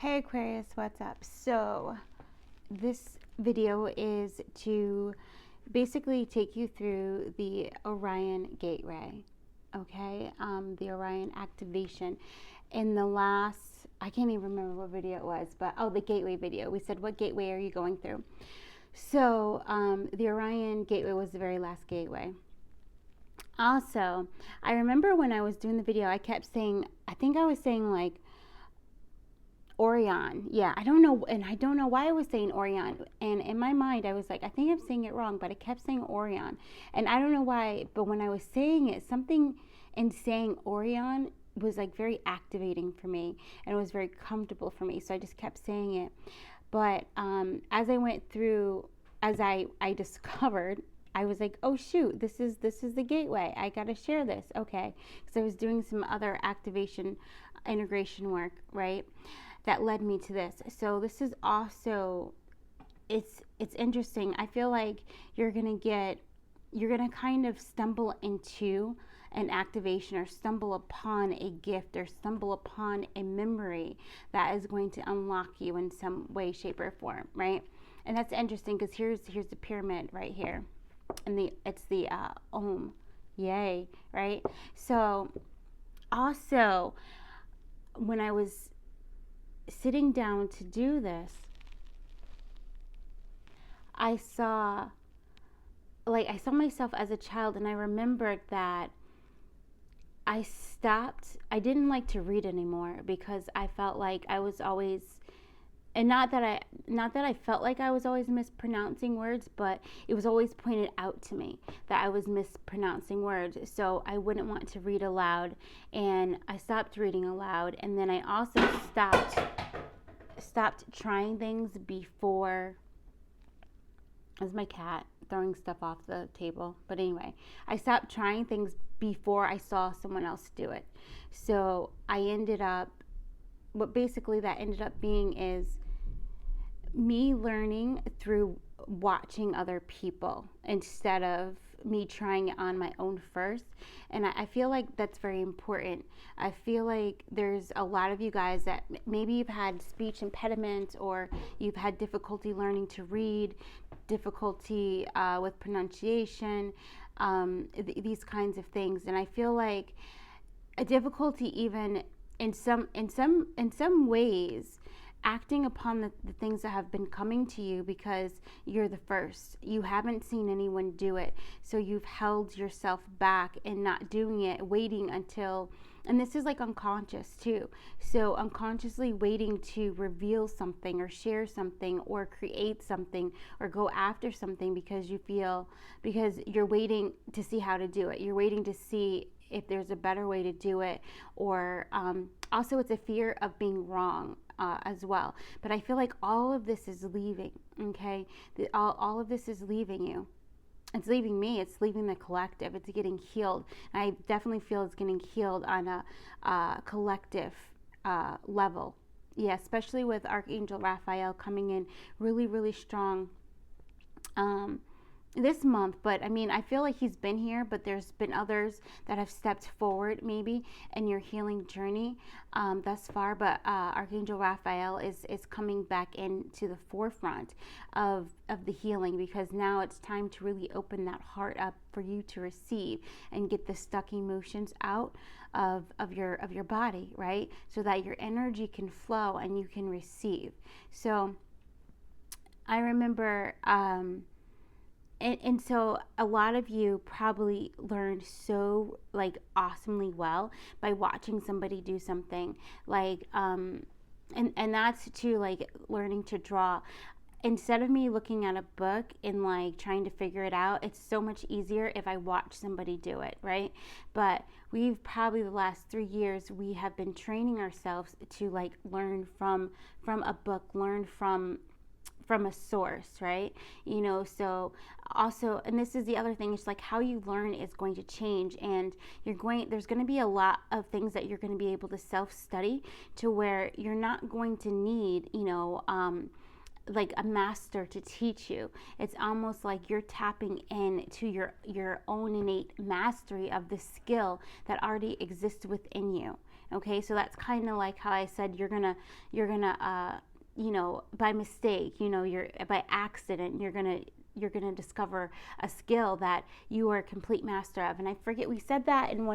Hey Aquarius, what's up? So this video is to basically take you through the Orion gateway, okay? The Orion activation. In the last, I can't even remember what video it was, but the gateway video. We said, what gateway are you going through? So the Orion gateway was the very last gateway. Also, I remember when I was doing the video, I kept saying, I think I was saying like, Orion. Yeah, I don't know, and I don't know why I was saying Orion. And in my mind, I was like, I think I'm saying it wrong, but I kept saying Orion. And I don't know why, but when I was saying it, something in saying Orion was like very activating for me, and it was very comfortable for me. So I just kept saying it. But as I went through, as I discovered, I was like, oh shoot, this is the gateway. I got to share this, okay? Because I was doing some other activation, integration work, right? That led me to this. So this is also, it's interesting. I feel like you're gonna kind of stumble into an activation, or stumble upon a gift, or stumble upon a memory that is going to unlock you in some way, shape, or form, right? And that's interesting because here's the pyramid right here, and it's the Om, yay, right? So also, when I was sitting down to do this, I saw myself as a child, and I remembered that I didn't like to read anymore because I felt like I was always, and not that I felt like I was always mispronouncing words, but it was always pointed out to me that I was mispronouncing words. So I wouldn't want to read aloud, and I stopped reading aloud. And then I also stopped trying things before. As my cat throwing stuff off the table. But anyway, I stopped trying things before I saw someone else do it. So I ended up, what basically that ended up being is me learning through watching other people instead of me trying it on my own first. And I feel like that's very important. I feel like there's a lot of you guys that maybe you've had speech impediments, or you've had difficulty learning to read, difficulty with pronunciation, these kinds of things. And I feel like a difficulty even in some ways acting upon the things that have been coming to you, because you're the first. You haven't seen anyone do it. So you've held yourself back and not doing it, waiting until, and this is like unconscious too. So unconsciously waiting to reveal something, or share something, or create something, or go after something because you're waiting to see how to do it. You're waiting to see if there's a better way to do it, or also it's a fear of being wrong as well. But I feel like all of this is leaving, okay? All of this is leaving you. It's leaving me. It's leaving the collective. It's getting healed. And I definitely feel it's getting healed on a collective level. Yeah, especially with Archangel Raphael coming in really, really strong this month. But I mean, I feel like he's been here, but there's been others that have stepped forward maybe in your healing journey thus far. But Archangel Raphael is coming back into the forefront of the healing, because now it's time to really open that heart up for you to receive and get the stuck emotions out of your body, right? So that your energy can flow and you can receive. So I remember and so a lot of you probably learned so like awesomely well by watching somebody do something like and that's too, like learning to draw. Instead of me looking at a book and like trying to figure it out, it's so much easier if I watch somebody do it, right? But we've probably the last 3 years, we have been training ourselves to like learn from a book, learn from a source, right? You know, so also, and this is the other thing, it's like how you learn is going to change, and there's going to be a lot of things that you're going to be able to self-study, to where you're not going to need, like a master to teach you. It's almost like you're tapping into your own innate mastery of the skill that already exists within you. Okay, so that's kind of like how I said you're gonna by mistake, you're by accident, you're gonna discover a skill that you are a complete master of. And I forget, we said that in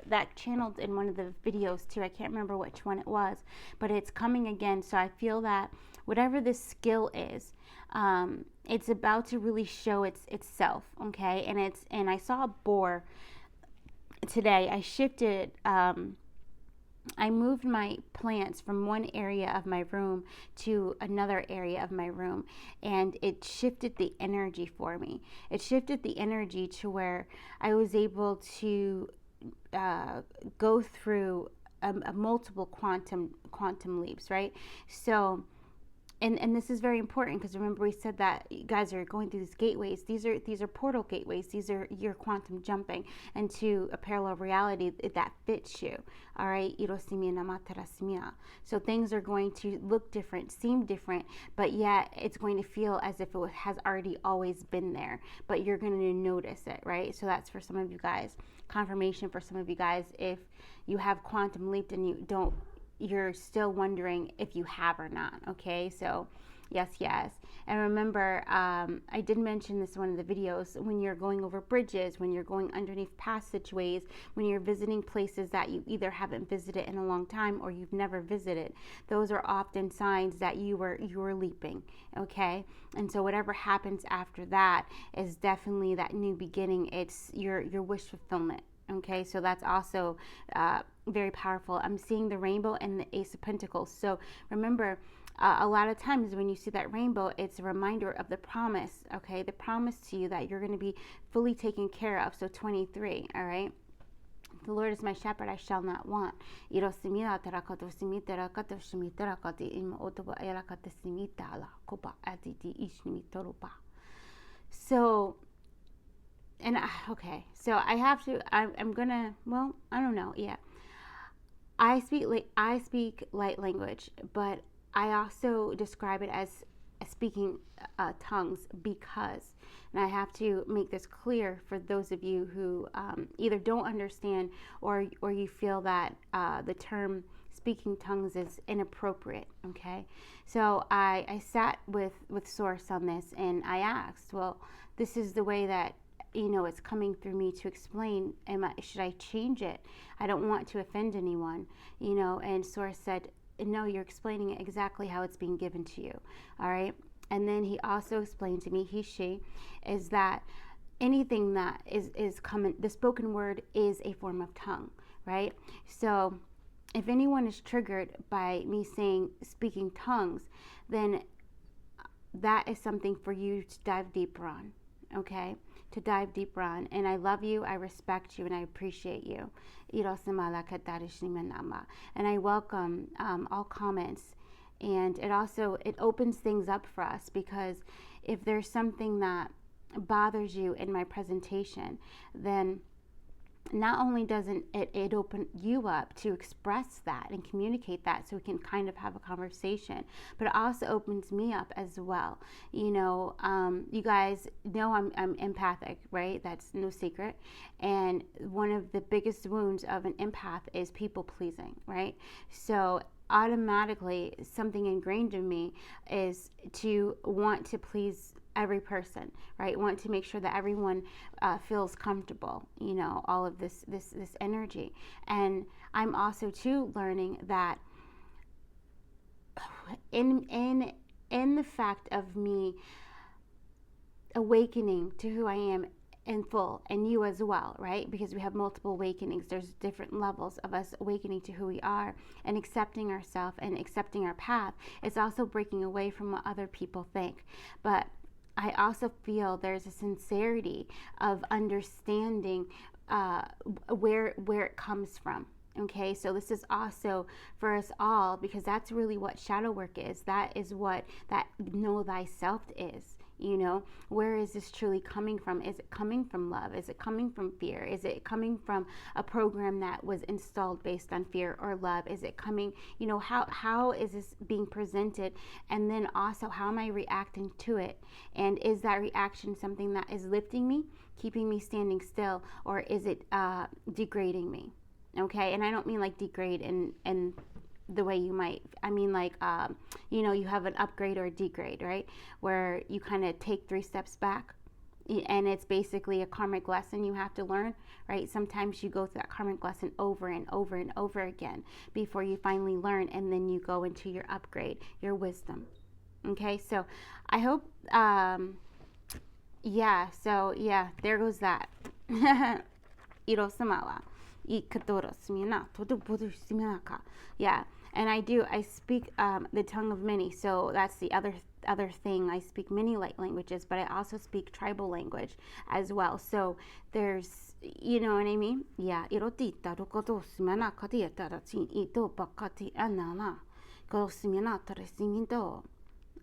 that channeled in one of the videos too. I can't remember which one it was, but it's coming again. So I feel that whatever this skill is, it's about to really show itself. Okay, and I saw a boar today. I shifted. I moved my plants from one area of my room to another area of my room, and it shifted the energy for me. It shifted the energy to where I was able to go through a multiple quantum leaps, right? So, and this is very important, because remember we said that you guys are going through these gateways. These are portal gateways. These are your quantum jumping into a parallel reality that fits you. All right. So things are going to look different, seem different, but yet it's going to feel as if it has already always been there, but you're going to notice it, right? So that's for some of you guys. Confirmation for some of you guys, if you have quantum leaped and you're still wondering if you have or not. Okay, so yes. And remember, I did mention this in one of the videos, when you're going over bridges, when you're going underneath passageways, when you're visiting places that you either haven't visited in a long time or you've never visited, those are often signs that you were leaping. Okay, and so whatever happens after that is definitely that new beginning. It's your wish fulfillment. Okay, so that's also very powerful. I'm seeing the rainbow and the Ace of Pentacles. So remember, a lot of times when you see that rainbow, it's a reminder of the promise, okay? The promise to you that you're going to be fully taken care of. So 23, all right? The Lord is my shepherd, I shall not want. So, and okay, so I have to, I'm gonna, well, I don't know, yeah. I speak light language, but I also describe it as speaking tongues, because, and I have to make this clear for those of you who either don't understand or you feel that the term speaking tongues is inappropriate. Okay, so I sat with Source on this, and I asked, well, this is the way that it's coming through me to explain. Should I change it? I don't want to offend anyone, and Source said, no, you're explaining it exactly how it's being given to you. All right. And then he also explained to me, she, is that anything that is coming, the spoken word is a form of tongue, right? So if anyone is triggered by me speaking tongues, then that is something for you to dive deeper on, okay? To dive deeper on. And I love you, I respect you, and I appreciate you. And I welcome all comments. And it opens things up for us, because if there's something that bothers you in my presentation, then not only doesn't it open you up to express that and communicate that so we can kind of have a conversation, but it also opens me up as well. You guys know I'm empathic, right? That's no secret. And one of the biggest wounds of an empath is people pleasing, right? So automatically something ingrained in me is to want to please every person, right? Want to make sure that everyone feels comfortable, all of this energy. And I'm also too learning that in the fact of me awakening to who I am in full, and you as well, right? Because we have multiple awakenings. There's different levels of us awakening to who we are and accepting ourselves and accepting our path. It's also breaking away from what other people think. But I also feel there's a sincerity of understanding where it comes from. Okay, so this is also for us all, because that's really what shadow work is. That is what that know thyself is. Where is this truly coming from? Is it coming from love? Is it coming from fear? Is it coming from a program that was installed based on fear or love? Is it coming, how is this being presented? And then also, how am I reacting to it? And is that reaction something that is lifting me, keeping me standing still, or is it degrading me? Okay, and I don't mean like degrade in the way you might, I mean like, you have an upgrade or a degrade, right? Where you kind of take 3 steps back, and it's basically a karmic lesson you have to learn, right? Sometimes you go through that karmic lesson over and over and over again before you finally learn, and then you go into your upgrade, your wisdom. Okay, so I hope, there goes that. Yeah, and I speak the tongue of many, so that's the other thing. I speak many light languages, but I also speak tribal language as well. So there's, you know what I mean? Yeah.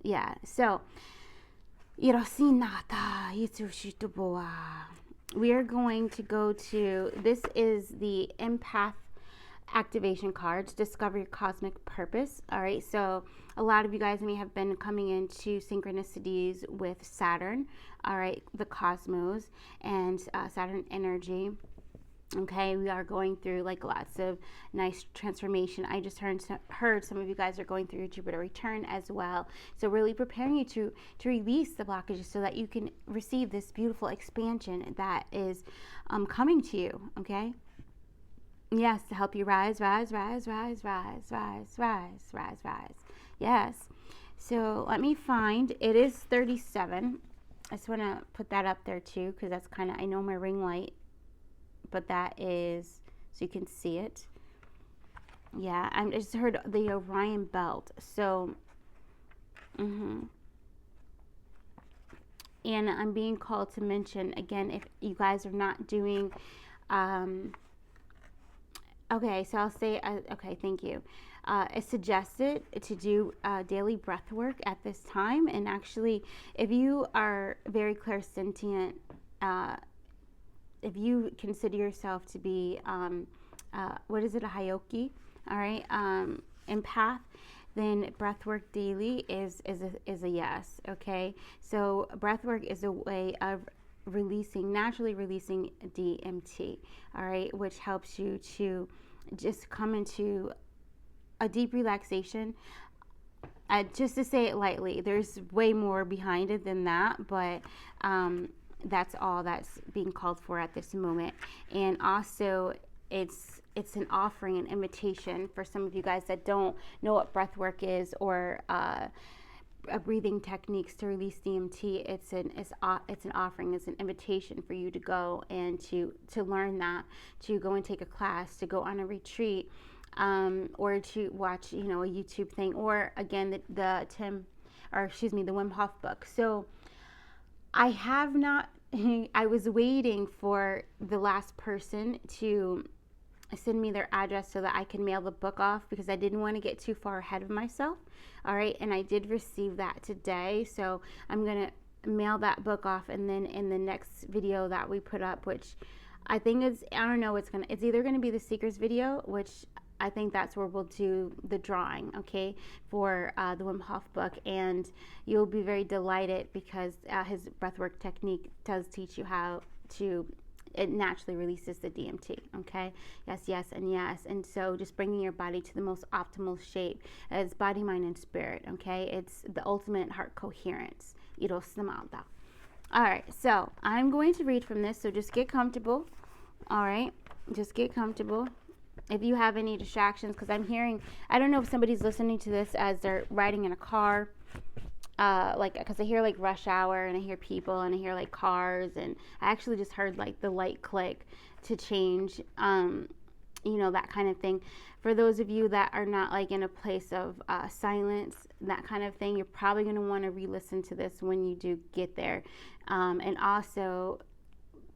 Yeah. So we are going to go to, this is the Empath activation cards, discover your cosmic purpose. All right, so a lot of you guys may have been coming into synchronicities with Saturn, all right, the cosmos and Saturn energy. Okay, we are going through like lots of nice transformation. I just heard some of you guys are going through your Jupiter return as well. So really preparing you to release the blockages so that you can receive this beautiful expansion that is coming to you. Okay. Yes, to help you rise. Yes. So let me find, it is 37. I just want to put that up there too, because that's kind of, I know my ring light, but that is, so you can see it. Yeah, I just heard the Orion belt. So, and I'm being called to mention, again, if you guys are not doing, okay, so I'll say, okay, thank you. It's suggested to do daily breath work at this time. And actually, if you are very clairsentient, if you consider yourself to be, what is it, a Hyoki, all right, empath, then breathwork daily is a yes, okay? So breathwork is a way of naturally releasing DMT, all right, which helps you to just come into a deep relaxation. Just to say it lightly, there's way more behind it than that, but that's all that's being called for at this moment. And also, it's an offering, an invitation for some of you guys that don't know what breath work is, or breathing techniques to release DMT. It's an offering, it's an invitation for you to go and to learn that, to go and take a class, to go on a retreat, or to watch, a YouTube thing, or again the Wim Hof book. So I have not, I was waiting for the last person to send me their address so that I can mail the book off, because I didn't want to get too far ahead of myself. All right, and I did receive that today, so I'm going to mail that book off, and then in the next video that we put up, which I think is, I don't know, it's either going to be the Seekers video, which I think that's where we'll do the drawing, okay, for the Wim Hof book, and you'll be very delighted, because his breathwork technique does teach you how to, it naturally releases the DMT, okay? Yes, and yes. And so just bringing your body to the most optimal shape as body, mind, and spirit, okay? It's the ultimate heart coherence. All right, so I'm going to read from this, so just get comfortable, all right? Just get comfortable. If you have any distractions, because I'm hearing, I don't know if somebody's listening to this as they're riding in a car, because I hear like rush hour, and I hear people, and I hear like cars, and I actually just heard like the light click to change, that kind of thing. For those of you that are not like in a place of silence, that kind of thing, you're probably going to want to re-listen to this when you do get there, and also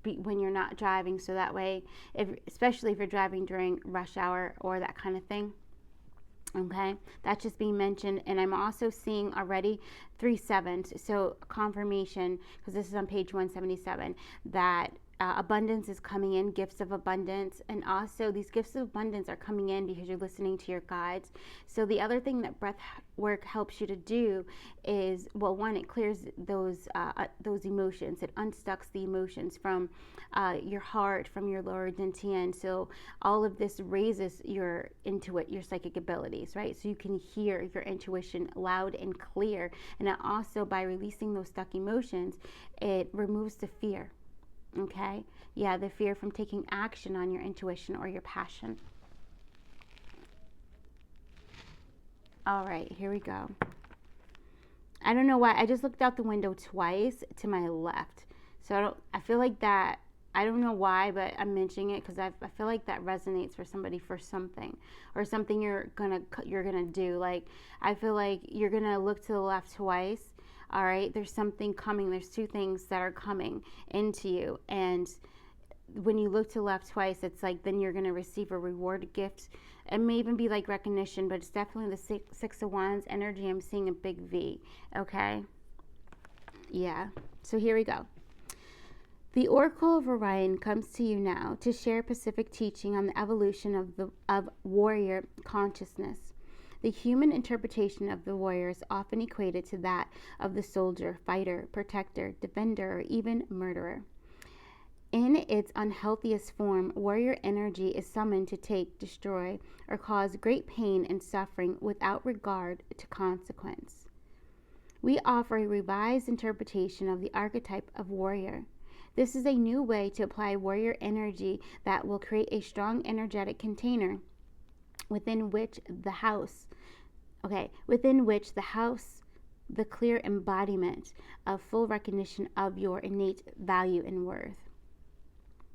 when you're not driving, so that way, especially if you're driving during rush hour or that kind of thing. Okay, that's just being mentioned. And I'm also seeing already 3 7s, so confirmation, because this is on page 177, that abundance is coming in, gifts of abundance. And also these gifts of abundance are coming in because you're listening to your guides. So the other thing that breath work helps you to do is, well, one, it clears those emotions. It unstucks the emotions from your heart, from your lower dantian. So all of this raises your psychic abilities, right? So you can hear your intuition loud and clear. And it also, by releasing those stuck emotions, it removes the fear. Okay? Yeah, the fear from taking action on your intuition or your passion. All right, here we go. I don't know why. I just looked out the window twice to my left. So I feel like that, I don't know why, but I'm mentioning it because I feel like that resonates for somebody, for something, or something you're gonna do. Like, I feel like you're gonna look to the left twice. All right, there's something coming. There's two things that are coming into you, and when you look to the left twice, it's like then you're gonna receive a reward, gift. It may even be like recognition, but it's definitely the Six of Wands energy. I'm seeing a big V. Okay, yeah. So here we go. The Oracle of Orion comes to you now to share Pacific teaching on the evolution of warrior consciousness. The human interpretation of the warrior is often equated to that of the soldier, fighter, protector, defender, or even murderer. In its unhealthiest form, warrior energy is summoned to take, destroy, or cause great pain and suffering without regard to consequence. We offer a revised interpretation of the archetype of warrior. This is a new way to apply warrior energy that will create a strong energetic container within which the house, the clear embodiment of full recognition of your innate value and worth.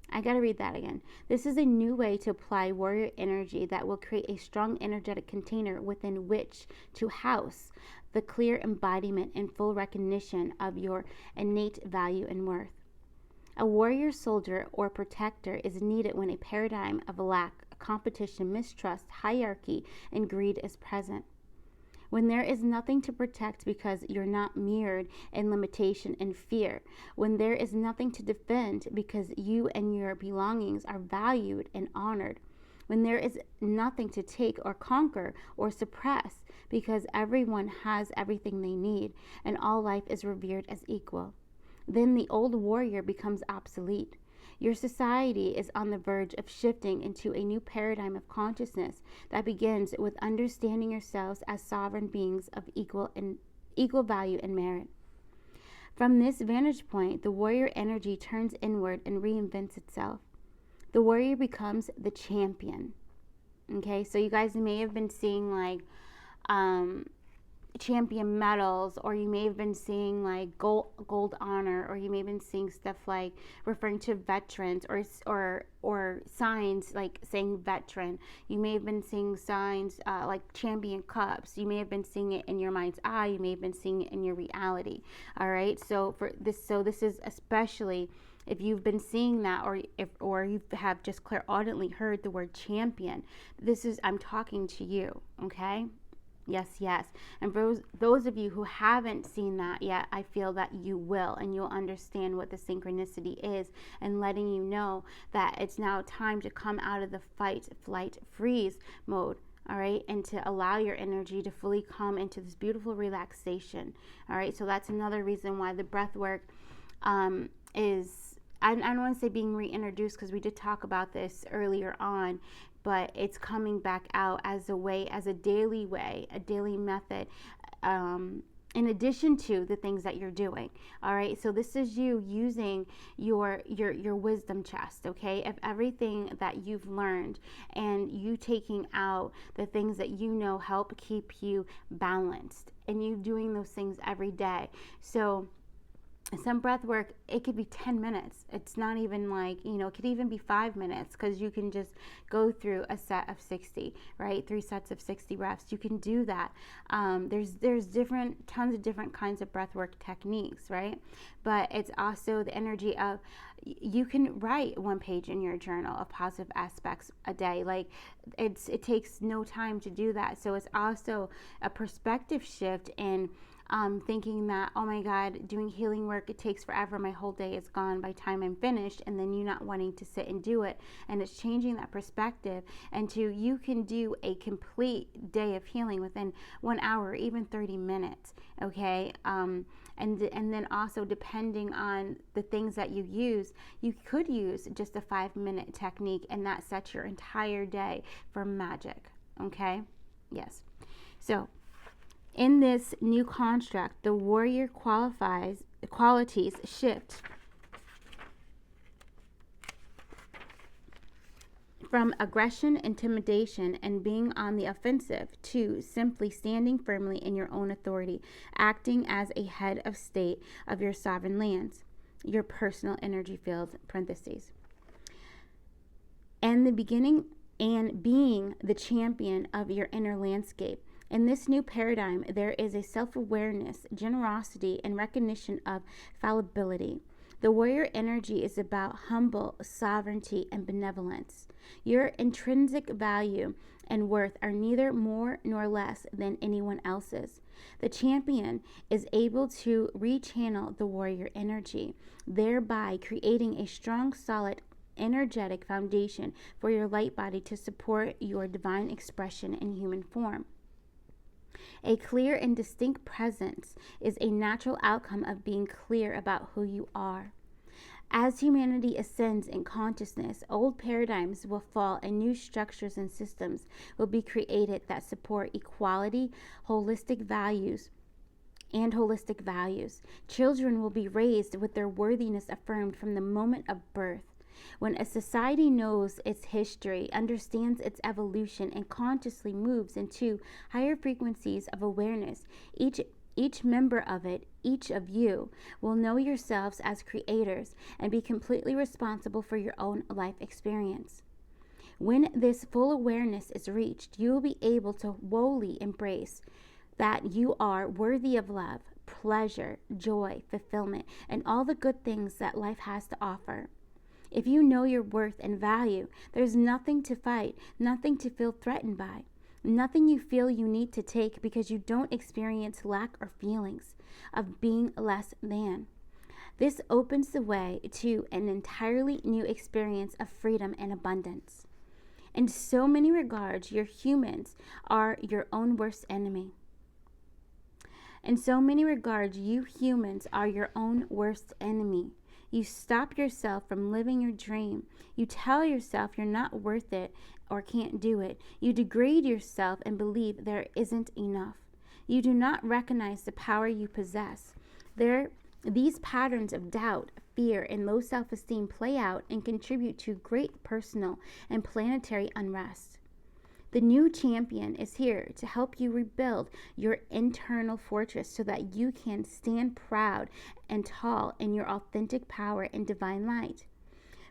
I got to read that again. This is a new way to apply warrior energy that will create a strong energetic container within which to house the clear embodiment and full recognition of your innate value and worth. A warrior, soldier, or protector is needed when a paradigm of lack, competition, mistrust, hierarchy, and greed is present. When there is nothing to protect because you're not mirrored in limitation and fear. When there is nothing to defend because you and your belongings are valued and honored. When there is nothing to take or conquer or suppress because everyone has everything they need and all life is revered as equal. Then the old warrior becomes obsolete. Your society is on the verge of shifting into a new paradigm of consciousness that begins with understanding yourselves as sovereign beings of equal value and merit. From this vantage point, the warrior energy turns inward and reinvents itself. The warrior becomes the champion. Okay, so you guys may have been seeing like champion medals, or you may have been seeing like gold honor, or you may have been seeing stuff like referring to veterans, or signs like saying veteran. You may have been seeing signs like champion cups. You may have been seeing it in your mind's eye. You may have been seeing it in your reality. All right, so this is especially if you've been seeing that, or you have just clairaudently heard the word champion. I'm talking to you. Okay. Yes. And for those of you who haven't seen that yet, I feel that you will, and you'll understand what the synchronicity is, and letting you know that it's now time to come out of the fight, flight, freeze mode. All right, and to allow your energy to fully come into this beautiful relaxation. All right, so that's another reason why the breath work is, I don't want to say being reintroduced, because we did talk about this earlier on, but it's coming back out as a daily method, in addition to the things that you're doing. All right, so this is you using your wisdom chest, okay, of everything that you've learned, and you taking out the things that you know help keep you balanced, and you doing those things every day. So some breath work, it could be 10 minutes. It's not even like, it could even be 5 minutes, because you can just go through a set of 60, right? 3 sets of 60 breaths. You can do that. There's tons of different kinds of breath work techniques, right? But it's also the energy of, you can write 1 page in your journal of positive aspects a day. Like, it takes no time to do that. So it's also a perspective shift in thinking that, oh my God, doing healing work, it takes forever, my whole day is gone by the time I'm finished, and then you not wanting to sit and do it. And it's changing that perspective, and you can do a complete day of healing within 1 hour, even 30 minutes, okay? And then also, depending on the things that you use, you could use just a 5-minute technique, and that sets your entire day for magic, okay? Yes. So in this new construct, the warrior qualities shift from aggression, intimidation, and being on the offensive to simply standing firmly in your own authority, acting as a head of state of your sovereign lands, your personal energy field, parentheses. And the beginning and being the champion of your inner landscape. In this new paradigm, there is a self-awareness, generosity, and recognition of fallibility. The warrior energy is about humble sovereignty and benevolence. Your intrinsic value and worth are neither more nor less than anyone else's. The champion is able to rechannel the warrior energy, thereby creating a strong, solid, energetic foundation for your light body to support your divine expression in human form. A clear and distinct presence is a natural outcome of being clear about who you are. As humanity ascends in consciousness, old paradigms will fall and new structures and systems will be created that support equality, holistic values. Children will be raised with their worthiness affirmed from the moment of birth. When a society knows its history, understands its evolution, and consciously moves into higher frequencies of awareness, each member of it, each of you, will know yourselves as creators and be completely responsible for your own life experience. When this full awareness is reached, you will be able to wholly embrace that you are worthy of love, pleasure, joy, fulfillment, and all the good things that life has to offer. If you know your worth and value, there's nothing to fight, nothing to feel threatened by, nothing you feel you need to take because you don't experience lack or feelings of being less than. This opens the way to an entirely new experience of freedom and abundance. In so many regards, your humans are your own worst enemy. In so many regards, you humans are your own worst enemy. You stop yourself from living your dream. You tell yourself you're not worth it or can't do it. You degrade yourself and believe there isn't enough. You do not recognize the power you possess. These patterns of doubt, fear, and low self-esteem play out and contribute to great personal and planetary unrest. The new champion is here to help you rebuild your internal fortress so that you can stand proud and tall in your authentic power and divine light.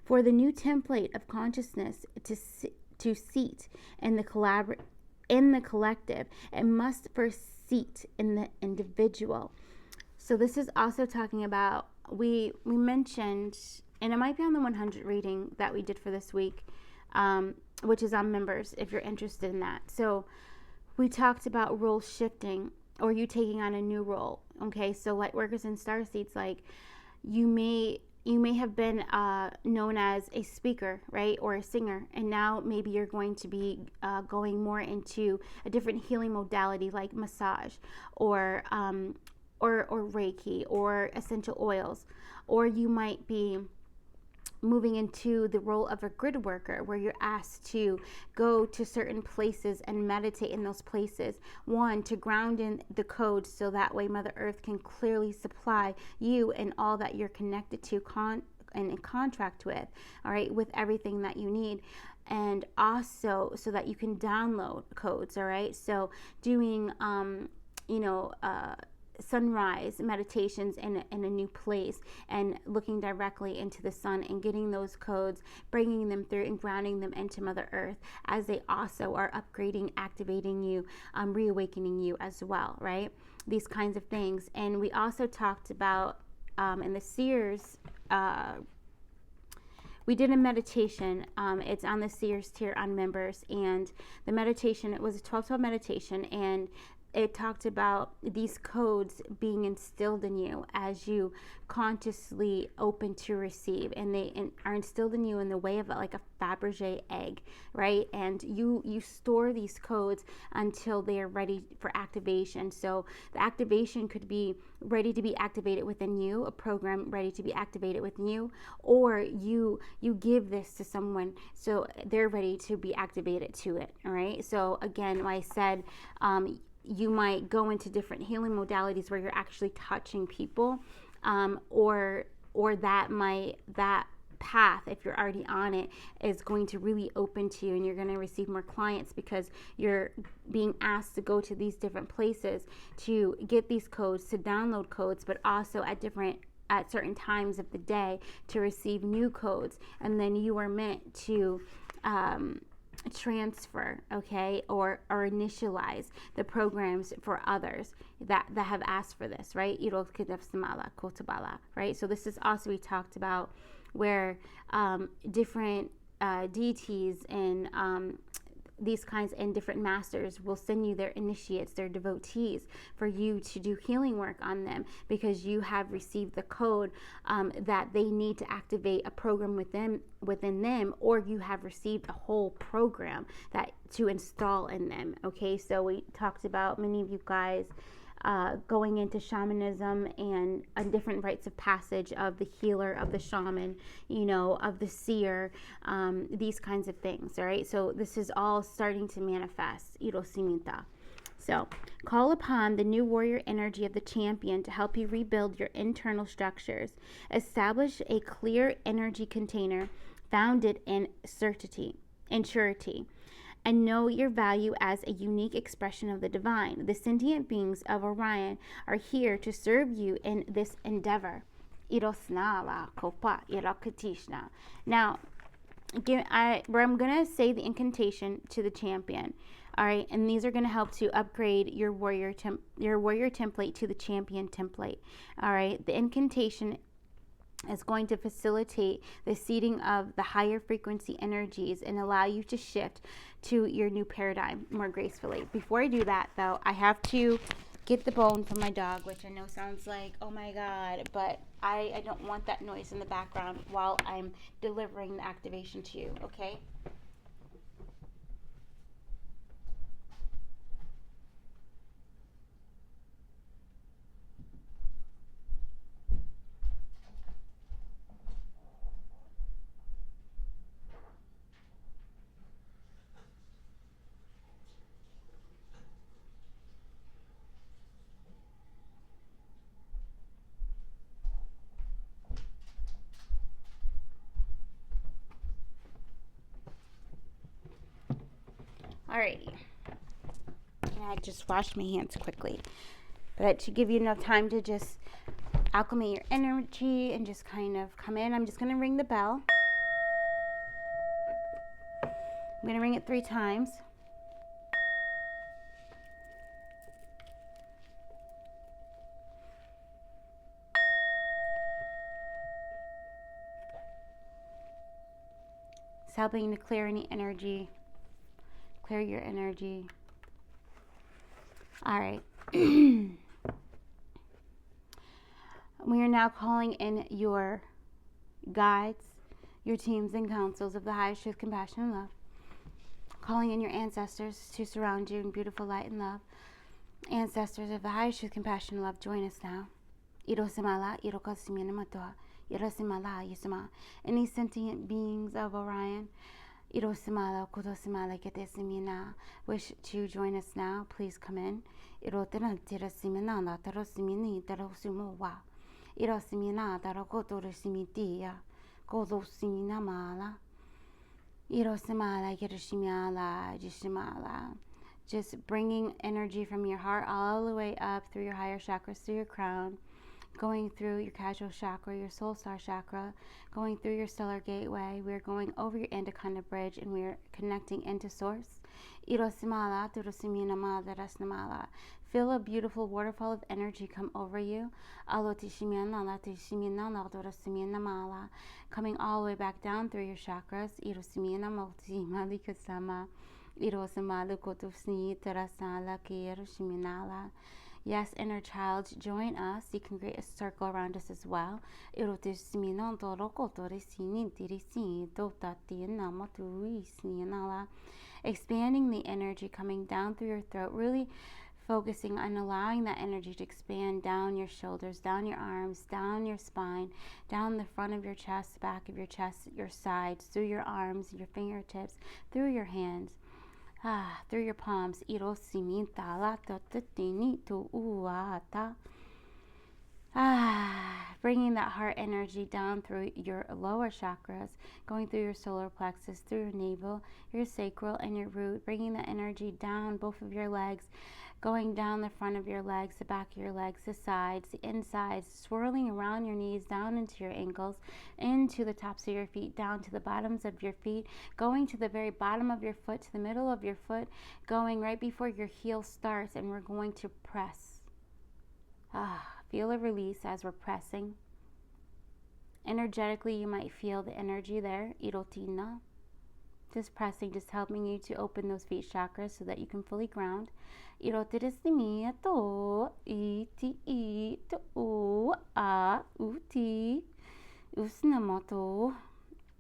For the new template of consciousness to seat in the collective, it must first seat in the individual. So this is also talking about, we mentioned, and it might be on the 100 reading that we did for this week, which is on members if you're interested in that. So we talked about role shifting, or you taking on a new role. Okay, so lightworkers and starseeds, like you may have been known as a speaker, right, or a singer, and now maybe you're going to be going more into a different healing modality like massage or Reiki or essential oils, or you might be moving into the role of a grid worker where you're asked to go to certain places and meditate in those places. One, to ground in the code so that way Mother Earth can clearly supply you and all that you're connected to and in contract with, all right, with everything that you need. And also so that you can download codes, all right? So doing, sunrise meditations in a new place and looking directly into the sun and getting those codes, bringing them through and grounding them into Mother Earth as they also are upgrading, activating you, reawakening you as well, right? These kinds of things. And we also talked about in the Seers, we did a meditation. It's on the Seers tier on members, and the meditation, it was a 12-12 meditation, and it talked about these codes being instilled in you as you consciously open to receive, and they are instilled in you in the way of like a Fabergé egg, right? And you store these codes until they are ready for activation. So the activation could be ready to be activated within you, a program ready to be activated within you, or you give this to someone so they're ready to be activated to it. All right. So again, like I said, you might go into different healing modalities where you're actually touching people, or that path, if you're already on it, is going to really open to you, and you're going to receive more clients because you're being asked to go to these different places to get these codes, to download codes, but also at certain times of the day to receive new codes. And then you are meant to transfer, okay, or initialize the programs for others that have asked for this, right? Right? So this is also, we talked about where different deities and these kinds and different masters will send you their initiates, their devotees, for you to do healing work on them, because you have received the code that they need to activate a program within them, or you have received a whole program that to install in them. Okay, so we talked about, many of you guys, going into shamanism and different rites of passage of the healer, of the shaman, of the seer, these kinds of things. All right, so this is all starting to manifest. So call upon the new warrior energy of the champion to help you rebuild your internal structures. Establish a clear energy container founded in surety, and know your value as a unique expression of the divine. The sentient beings of Orion are here to serve you in this endeavor. Now, I'm going to say the incantation to the champion. All right, and these are going to help to upgrade your warrior template to the champion template. All right, the incantation is going to facilitate the seeding of the higher frequency energies and allow you to shift to your new paradigm more gracefully. Before I do that, though, I have to get the bone from my dog, which I know sounds like, oh my God, but I don't want that noise in the background while I'm delivering the activation to you, okay? Alrighty, and I just washed my hands quickly, but to give you enough time to just acclimate your energy and just kind of come in, I'm just going to ring the bell. I'm going to ring it 3 times. It's helping to clear any energy. Clear your energy. All right. We are now calling in your guides, your teams and councils of the highest truth, compassion, and love. Calling in your ancestors to surround you in beautiful light and love. Ancestors of the highest truth, compassion, and love, join us now. Any sentient beings of Orion, wish to join us now, please come in. Just bringing energy from your heart all the way up through your higher chakras, through your crown, going through your casual chakra, your soul star chakra, going through your stellar gateway. We're going over your Endokanda bridge, and we're connecting into source. Feel a beautiful waterfall of energy come over you, coming all the way back down through your chakras, Irosamalu kotosni terasala kiroshiminala. Yes, inner child, join us. You can create a circle around us as well. Expanding the energy coming down through your throat, really focusing on allowing that energy to expand down your shoulders, down your arms, down your spine, down the front of your chest, back of your chest, your sides, through your arms, your fingertips, through your hands. Through your palms. Bringing that heart energy down through your lower chakras, going through your solar plexus, through your navel, your sacral, and your root. Bringing that energy down both of your legs, going down the front of your legs, the back of your legs, the sides, the insides, swirling around your knees, down into your ankles, into the tops of your feet, down to the bottoms of your feet, going to the very bottom of your foot, to the middle of your foot, going right before your heel starts, and we're going to press. Feel a release as we're pressing. Energetically, you might feel the energy there, irotina. Just pressing, just helping you to open those feet chakras so that you can fully ground. Irotirisimiato, iti, ito, uti, usnamoto.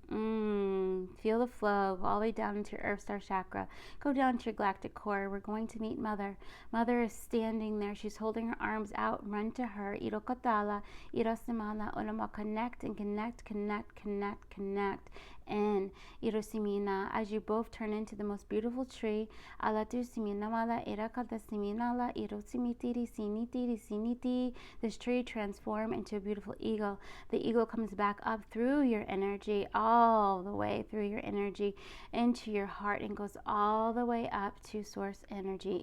Feel the flow all the way down into your Earth Star chakra. Go down to your galactic core. We're going to meet Mother. Mother is standing there. She's holding her arms out. Run to her. Irokatala, irasimala, olama. Connect and connect, connect, connect, connect. And irosimina, as you both turn into the most beautiful tree. Alatu siminamala, irakata siminala, irosimitiri, sinitiri, siniti. This tree transform into a beautiful eagle. The eagle comes back up through your energy, all the way through your energy into your heart, and goes all the way up to source energy.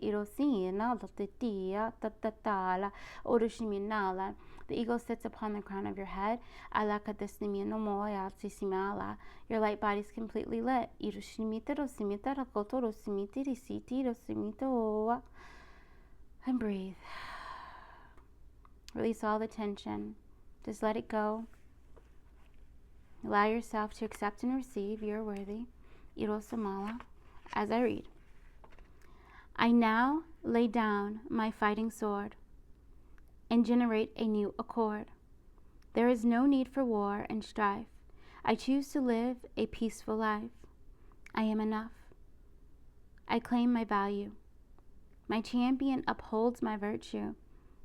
The eagle sits upon the crown of your head. Your light body is completely lit. And breathe. Release all the tension. Just let it go. Allow yourself to accept and receive. You're worthy. Irosamala. As I read. I now lay down my fighting sword and generate a new accord. There is no need for war and strife. I choose to live a peaceful life. I am enough. I claim my value. My champion upholds my virtue.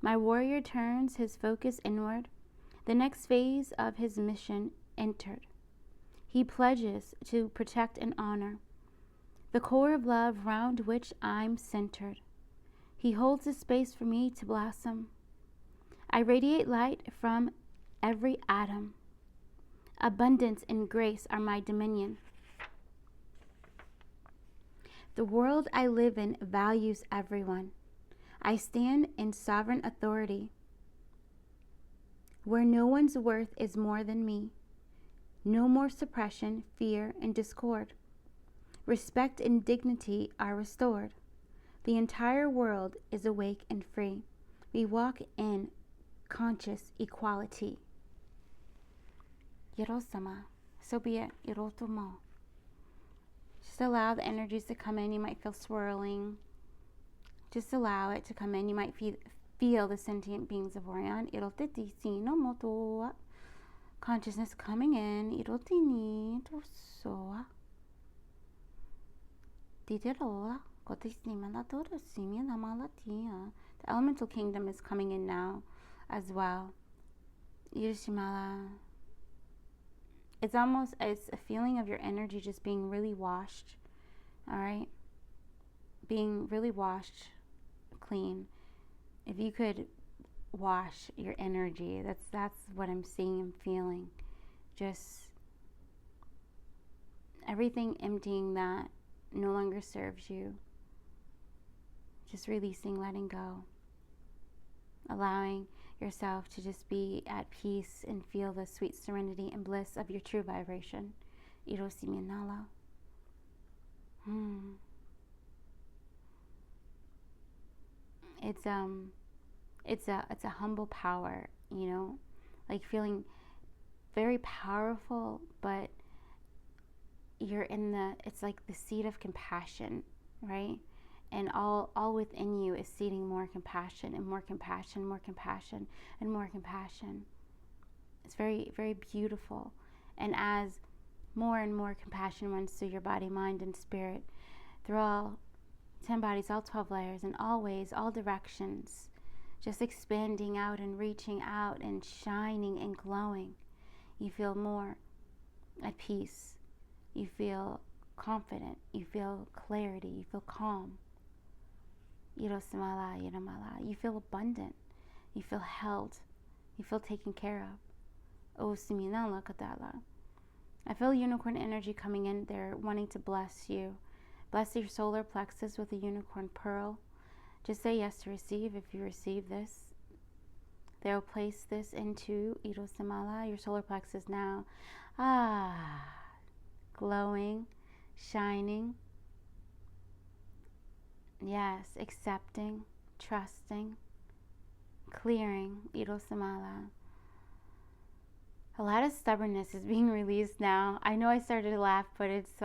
My warrior turns his focus inward. The next phase of his mission entered. He pledges to protect and honor the core of love round which I'm centered. He holds a space for me to blossom. I radiate light from every atom. Abundance and grace are my dominion. The world I live in values everyone. I stand in sovereign authority, where no one's worth is more than me. No more suppression, fear, and discord. Respect and dignity are restored. The entire world is awake and free. We walk in conscious equality. Yerosama. So be it. Yerotomo. Just allow the energies to come in. You might feel swirling. Just allow it to come in. You might feel the sentient beings of Orion. Irotiti no moto. Consciousness coming in. Irotini tosoa. Diderola. The elemental kingdom is coming in now as well. Yirishimala. It's a feeling of your energy just being really washed. All right? Being really washed clean. If you could wash your energy, that's what I'm seeing and feeling. Just everything emptying that no longer serves you. Just releasing, letting go. Allowing yourself to just be at peace and feel the sweet serenity and bliss of your true vibration. Irosiminala. It's a humble power, you know, like feeling very powerful, but it's like the seed of compassion right? And all within you is seeding more compassion and more compassion, more compassion, and more compassion. It's very, very beautiful. And as more and more compassion runs through your body, mind, and spirit, through all 10 bodies, all 12 layers, in all ways, all directions, just expanding out and reaching out and shining and glowing, you feel more at peace. You feel confident. You feel clarity. You feel calm. You feel abundant. You feel held. You feel taken care of. I feel unicorn energy coming in. They're wanting to bless you. Bless your solar plexus with a unicorn pearl. Just say yes to receive if you receive this. They'll place this into your solar plexus now. Glowing, shining. Yes, accepting, trusting, clearing, Irosamala. A lot of stubbornness is being released now. I know I started to laugh, but it's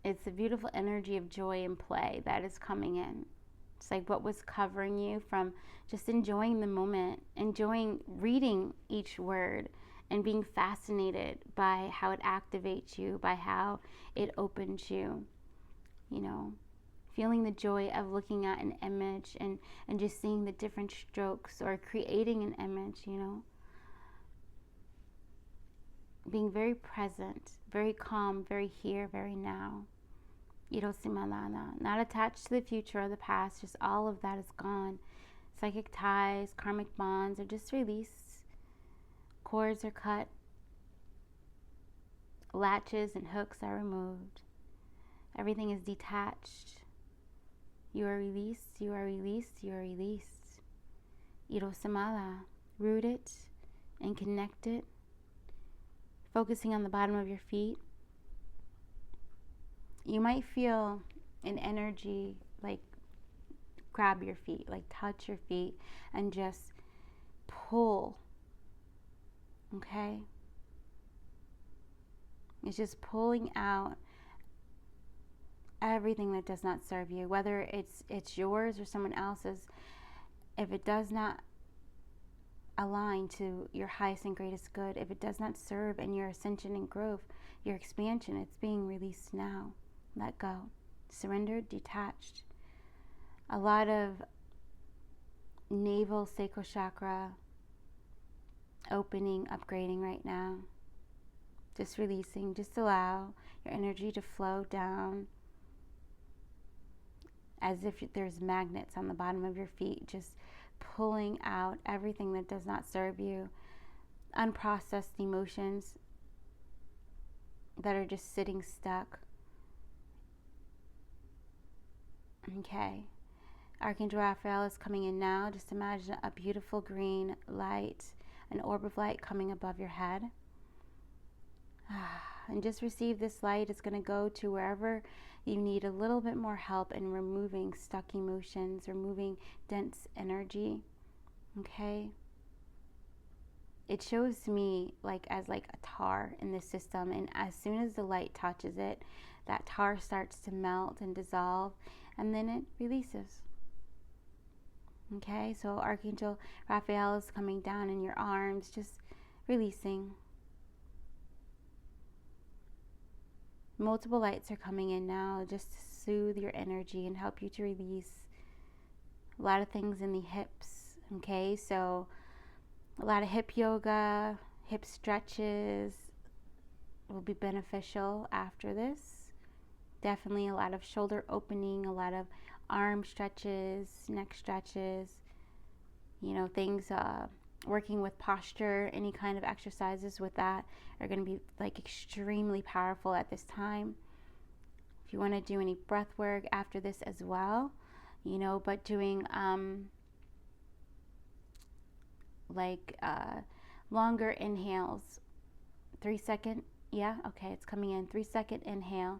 it's a beautiful energy of joy and play that is coming in. It's like what was covering you from just enjoying the moment, enjoying reading each word, and being fascinated by how it activates you, by how it opens you, feeling the joy of looking at an image and just seeing the different strokes or creating an image, being very present, very calm, very here, very now. Not attached to the future or the past, just all of that is gone. Psychic ties, karmic bonds are just released. Cords are cut. Latches and hooks are removed. Everything is detached. You are released, you are released, you are released. Irosamala, rooted and connected. Focusing on the bottom of your feet. You might feel an energy like grab your feet, like touch your feet and just pull. Okay? It's just pulling out everything that does not serve you, whether it's yours or someone else's. If it does not align to your highest and greatest good, if it does not serve in your ascension and growth, your expansion, it's being released now. Let go. Surrendered, detached. A lot of navel sacral chakra opening, upgrading right now. Just releasing, just allow your energy to flow down as if there's magnets on the bottom of your feet, just pulling out everything that does not serve you, unprocessed emotions that are just sitting stuck. Okay. Archangel Raphael is coming in now. Just imagine a beautiful green light, an orb of light coming above your head. And just receive this light. It's going to go to wherever you need a little bit more help in removing stuck emotions, removing dense energy. Okay? It shows me as a tar in the system, and as soon as the light touches it, that tar starts to melt and dissolve, and then it releases. Okay, so Archangel Raphael is coming down in your arms, just releasing. Multiple lights are coming in now just to soothe your energy and help you to release a lot of things in the hips. Okay, so a lot of hip yoga, hip stretches will be beneficial after this. Definitely a lot of shoulder opening, a lot of arm stretches, neck stretches, things, working with posture, any kind of exercises with that are going to be extremely powerful at this time. If you want to do any breath work after this as well, but doing longer inhales, 3 second, yeah, okay, it's coming in, 3 second inhale,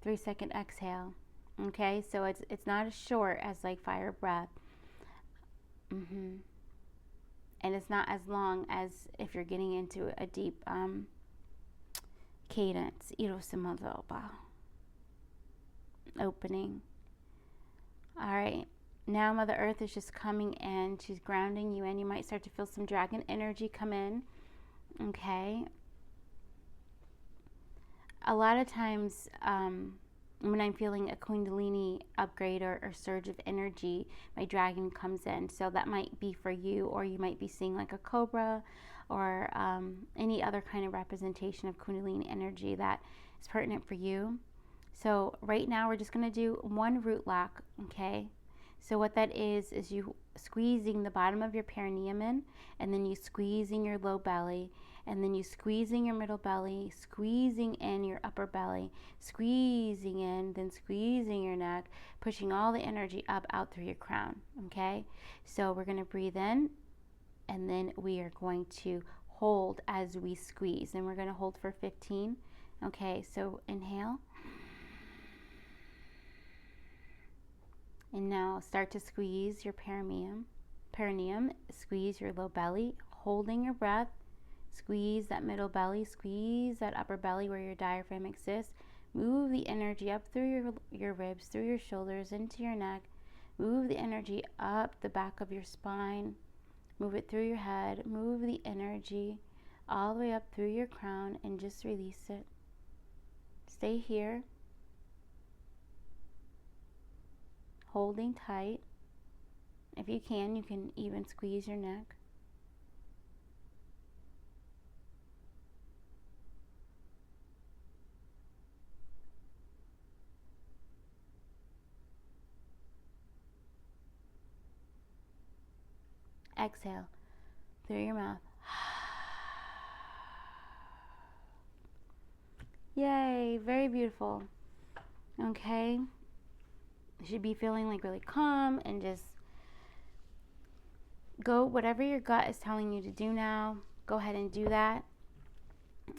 3 second exhale. Okay, so it's not as short as fire breath. And it's not as long as if you're getting into a deep cadence. Opening. All right. Now Mother Earth is just coming in. She's grounding you in. You might start to feel some dragon energy come in. Okay. A lot of times when I'm feeling a Kundalini upgrade or surge of energy, my dragon comes in. So that might be for you, or you might be seeing like a cobra or any other kind of representation of Kundalini energy that is pertinent for you. So right now we're just going to do one root lock, okay? So what that is you squeezing the bottom of your perineum in, and then you squeezing your low belly, and then you squeezing your middle belly, squeezing in your upper belly, squeezing in, then squeezing your neck, pushing all the energy up out through your crown, okay? So we're going to breathe in, and then we are going to hold as we squeeze, and we're going to hold for 15, okay? So inhale. And now start to squeeze your perineum, squeeze your low belly, holding your breath, squeeze that middle belly, squeeze that upper belly where your diaphragm exists. Move the energy up through your ribs, through your shoulders, into your neck. Move the energy up the back of your spine. Move it through your head. Move the energy all the way up through your crown and just release it. Stay here. Holding tight. If you can even squeeze your neck. Exhale through your mouth. Yay, very beautiful. Okay. You should be feeling like really calm and just go whatever your gut is telling you to do now. Go ahead and do that.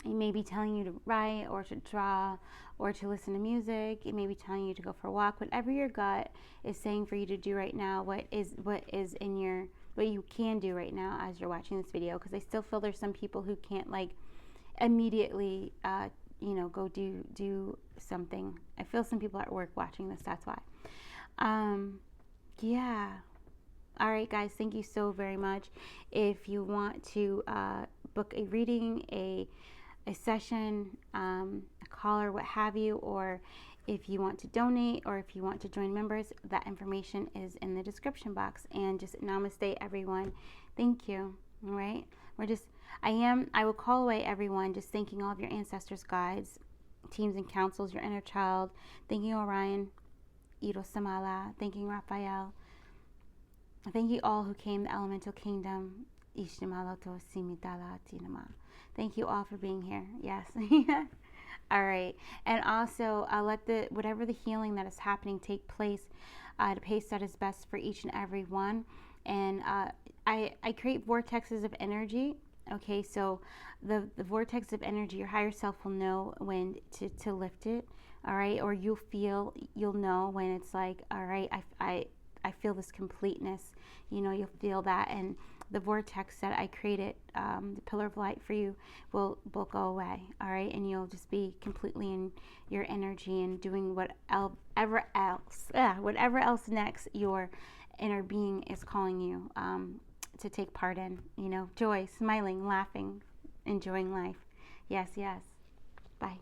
It may be telling you to write or to draw or to listen to music. It may be telling you to go for a walk. Whatever your gut is saying for you to do right now, what you can do right now as you're watching this video, because I still feel there's some people who can't like immediately go do something. I feel some people at work watching this, that's why. Yeah. All right, guys, thank you so very much. If you want to book a reading, a session, a call, or what have you, or if you want to donate, or if you want to join members, that information is in the description box. And just namaste, everyone. Thank you. All right. I will call away everyone, just thanking all of your ancestors, guides, teams, and councils, your inner child, thanking Orion, Iro Samala, thanking Raphael. Thank you all who came, the elemental kingdom. Thank you all for being here. Yes. All right. And also, let whatever the healing that is happening take place at a pace that is best for each and every one. And I create vortexes of energy. Okay, so the vortex of energy, your higher self will know when to lift it. All right, or you'll know when it's like, all right, I feel this completeness. You'll feel that, and the vortex that I created, the pillar of light for you, will go away. All right, and you'll just be completely in your energy and doing whatever else next your inner being is calling you to take part in. Joy, smiling, laughing, enjoying life. Yes, yes. Bye.